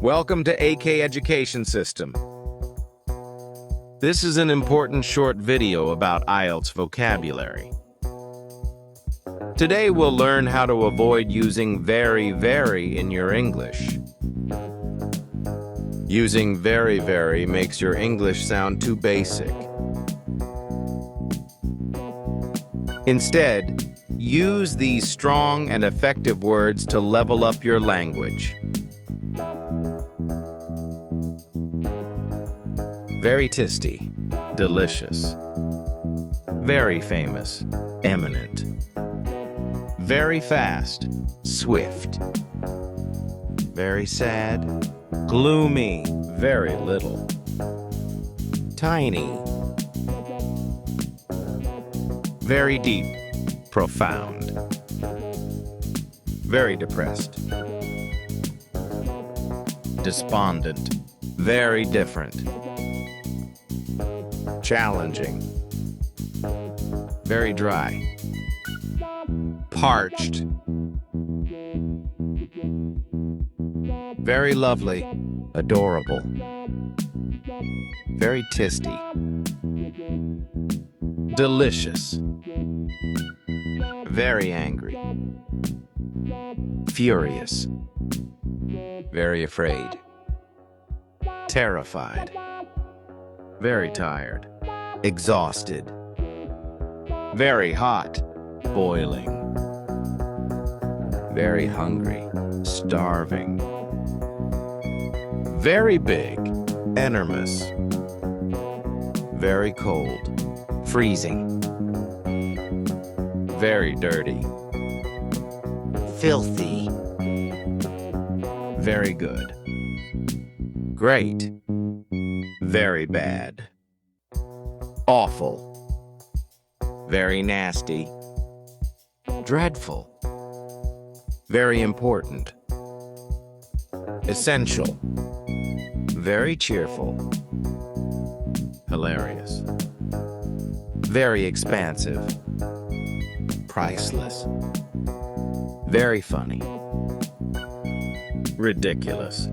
Welcome to AK Education System. This is an important short video about IELTS vocabulary. Today we'll learn how to avoid using very in your English. Using very makes your English sound too basic. Instead, use these strong and effective words to level up your language. Very tasty, delicious. Very famous, eminent. Very fast, swift. Very sad, gloomy, very little. Tiny. Very deep, profound. Very depressed. Despondent, very different. Challenging. Very dry. Parched. Very lovely. Adorable. Very tasty. Delicious. Very angry. Furious. Very afraid. Terrified. Very tired. Exhausted. Very hot. Boiling. Very hungry. Starving. Very big. Enormous. Very cold. Freezing. Very dirty. Filthy. Very good. Great. Very bad. Awful. Very nasty. Dreadful. Very important. Essential. Very cheerful. Hilarious. Very expansive. Priceless. Very funny. Ridiculous.